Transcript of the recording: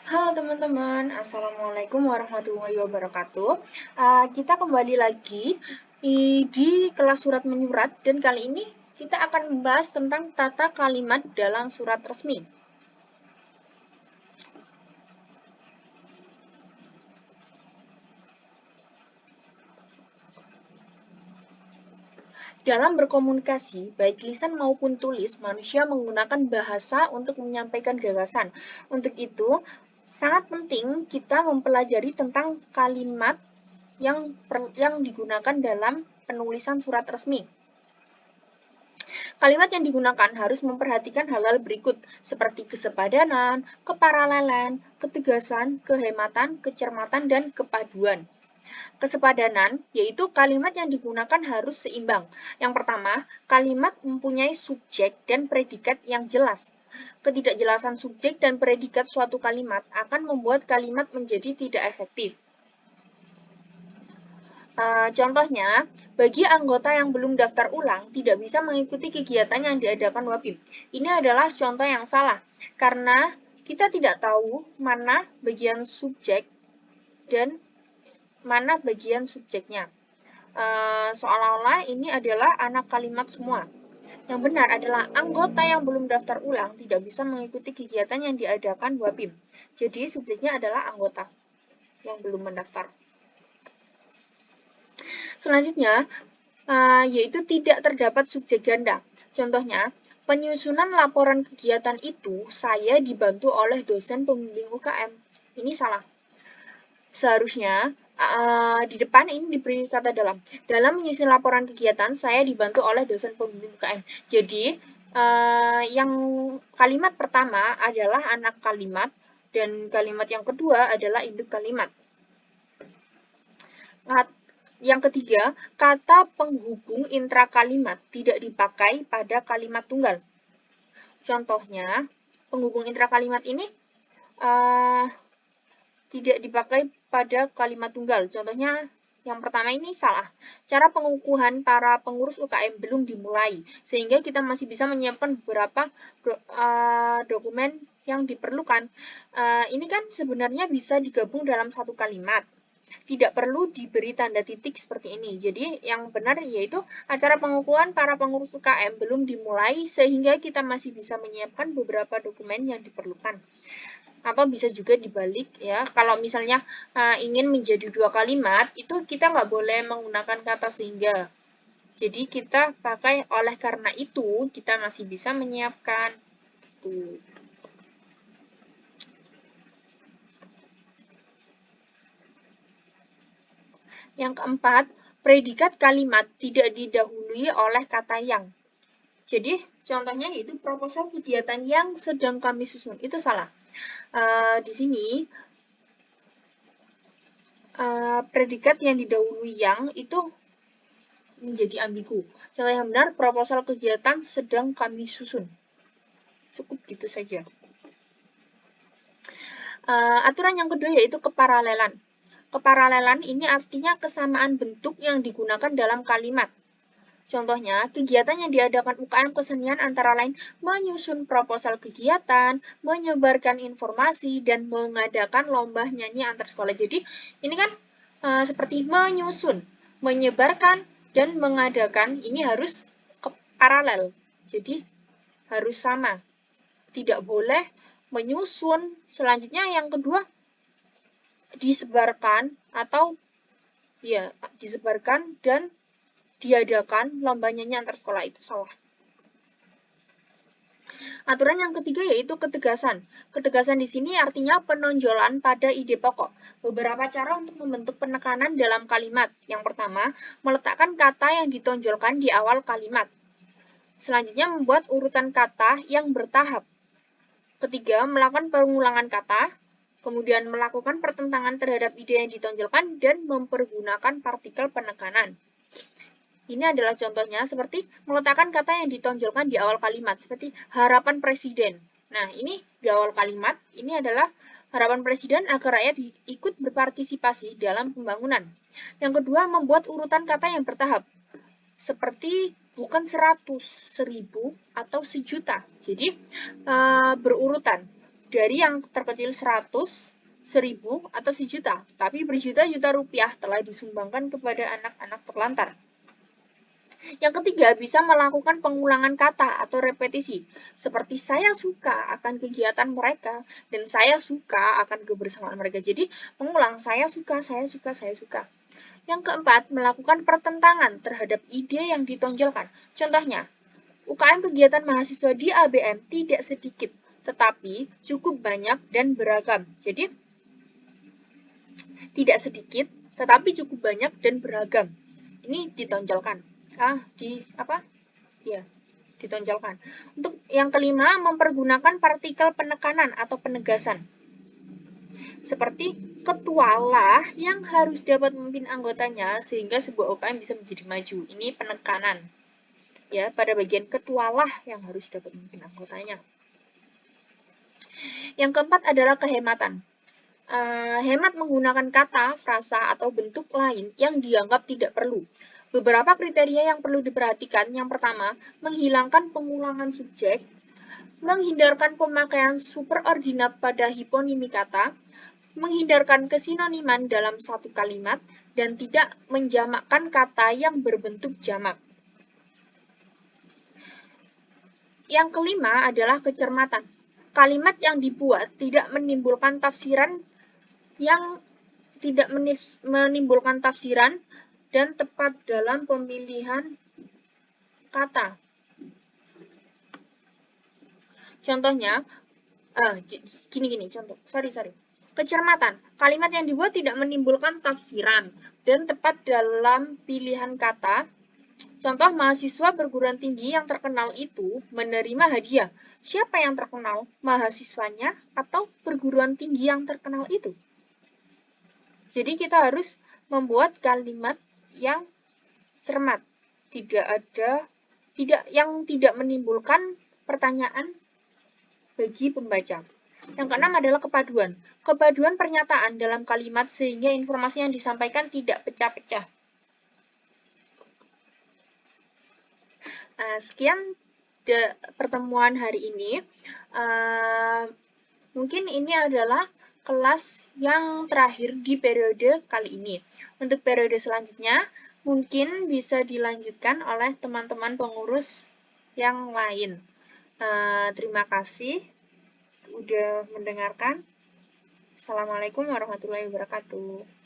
Halo teman-teman, Assalamualaikum warahmatullahi wabarakatuh. Kita kembali lagi di kelas surat menyurat dan kali ini kita akan membahas tentang tata kalimat dalam surat resmi. Dalam berkomunikasi, baik lisan maupun tulis, manusia menggunakan bahasa untuk menyampaikan gagasan. Untuk itu, sangat penting kita mempelajari tentang kalimat yang digunakan dalam penulisan surat resmi. Kalimat yang digunakan harus memperhatikan hal-hal berikut, seperti kesepadanan, keparalelan, ketegasan, kehematan, kecermatan, dan kepaduan. Kesepadanan yaitu kalimat yang digunakan harus seimbang. Yang pertama, kalimat mempunyai subjek dan predikat yang jelas. Ketidakjelasan subjek dan predikat suatu kalimat akan membuat kalimat menjadi tidak efektif. Contohnya, bagi anggota yang belum daftar ulang, tidak bisa mengikuti kegiatan yang diadakan Wabim. Ini adalah contoh yang salah, karena kita tidak tahu mana bagian subjek dan mana bagian subjeknya. Seolah-olah ini adalah anak kalimat semua. Yang benar adalah anggota yang belum daftar ulang tidak bisa mengikuti kegiatan yang diadakan Wabim. Jadi subjeknya adalah anggota yang belum mendaftar. Selanjutnya, yaitu tidak terdapat subjek ganda. Contohnya, penyusunan laporan kegiatan itu saya dibantu oleh dosen pembimbing UKM. Ini salah. Seharusnya di depan ini diberi kata dalam. Dalam menyusun laporan kegiatan saya dibantu oleh dosen pembimbing UKM. Jadi, yang kalimat pertama adalah anak kalimat dan kalimat yang kedua adalah induk kalimat. Yang ketiga, kata penghubung intrakalimat tidak dipakai pada kalimat tunggal. Contohnya, penghubung intrakalimat ini tidak dipakai pada kalimat tunggal. Contohnya, yang pertama ini salah. Cara pengukuhan para pengurus UKM belum dimulai, sehingga kita masih bisa menyiapkan beberapa dokumen yang diperlukan. Ini kan sebenarnya bisa digabung dalam satu kalimat. Tidak perlu diberi tanda titik seperti ini. Jadi yang benar yaitu acara pengukuhan para pengurus UKM belum dimulai sehingga kita masih bisa menyiapkan beberapa dokumen yang diperlukan. Atau bisa juga dibalik ya. Kalau misalnya ingin menjadi dua kalimat, itu kita nggak boleh menggunakan kata sehingga. Jadi kita pakai oleh karena itu kita masih bisa menyiapkan. Tuh. Yang keempat, predikat kalimat tidak didahului oleh kata yang. Jadi, contohnya yaitu proposal kegiatan yang sedang kami susun. Itu salah. Di sini, predikat yang didahului yang itu menjadi ambigu. Contoh yang benar, proposal kegiatan sedang kami susun. Cukup gitu saja. Aturan yang kedua yaitu keparalelan. Keparalelan ini artinya kesamaan bentuk yang digunakan dalam kalimat. Contohnya, kegiatan yang diadakan UKM Kesenian antara lain menyusun proposal kegiatan, menyebarkan informasi, dan mengadakan lomba nyanyi antar sekolah. Jadi, ini kan seperti menyusun, menyebarkan, dan mengadakan, ini harus paralel. Jadi, harus sama. Tidak boleh menyusun. Selanjutnya, yang kedua, disebarkan atau ya disebarkan dan diadakan lomba nyanyi antar sekolah, itu salah. Aturan yang ketiga yaitu ketegasan. Ketegasan di sini artinya penonjolan pada ide pokok. Beberapa cara untuk membentuk penekanan dalam kalimat. Yang pertama, meletakkan kata yang ditonjolkan di awal kalimat. Selanjutnya, membuat urutan kata yang bertahap. Ketiga, melakukan pengulangan kata. Kemudian melakukan pertentangan terhadap ide yang ditonjolkan dan mempergunakan partikel penekanan. Ini adalah contohnya seperti meletakkan kata yang ditonjolkan di awal kalimat, seperti harapan presiden. Nah, ini di awal kalimat, ini adalah harapan presiden agar rakyat ikut berpartisipasi dalam pembangunan. Yang kedua, membuat urutan kata yang bertahap, seperti bukan 100, 1000, atau 1.000.000. Jadi, berurutan. dari yang terkecil 100, 1000, atau 1 juta, tapi berjuta-juta rupiah telah disumbangkan kepada anak-anak terlantar. Yang ketiga, bisa melakukan pengulangan kata atau repetisi, seperti saya suka akan kegiatan mereka, dan saya suka akan kebersamaan mereka. Jadi, mengulang, saya suka, saya suka, saya suka. Yang keempat, melakukan pertentangan terhadap ide yang ditonjolkan. Contohnya, UKM kegiatan mahasiswa di ABM tidak sedikit, tetapi cukup banyak dan beragam. Jadi, tidak sedikit, tetapi cukup banyak dan beragam. Ini ditonjolkan. Ditonjolkan. Untuk yang kelima, mempergunakan partikel penekanan atau penegasan. Seperti ketualah yang harus dapat memimpin anggotanya sehingga sebuah UKM bisa menjadi maju. Ini penekanan. Ya, pada bagian ketualah yang harus dapat memimpin anggotanya. Yang keempat adalah kehematan. Hemat menggunakan kata, frasa, atau bentuk lain yang dianggap tidak perlu. Beberapa kriteria yang perlu diperhatikan. Yang pertama, menghilangkan pengulangan subjek, menghindarkan pemakaian superordinat pada hiponimi kata, menghindarkan kesinoniman dalam satu kalimat, dan tidak menjamakkan kata yang berbentuk jamak. Yang kelima adalah kecermatan. Kalimat yang dibuat tidak menimbulkan tafsiran dan tepat dalam pemilihan kata. Contohnya, contoh. Kecermatan. Kalimat yang dibuat tidak menimbulkan tafsiran dan tepat dalam pilihan kata. Contoh, mahasiswa perguruan tinggi yang terkenal itu menerima hadiah. Siapa yang terkenal? Mahasiswanya atau perguruan tinggi yang terkenal itu? Jadi kita harus membuat kalimat yang cermat, yang tidak menimbulkan pertanyaan bagi pembaca. Yang keenam adalah kepaduan. Kepaduan pernyataan dalam kalimat sehingga informasi yang disampaikan tidak pecah-pecah. Sekian pertemuan hari ini. Mungkin ini adalah kelas yang terakhir di periode kali ini. Untuk periode selanjutnya, mungkin bisa dilanjutkan oleh teman-teman pengurus yang lain. Terima kasih sudah mendengarkan. Assalamualaikum warahmatullahi wabarakatuh.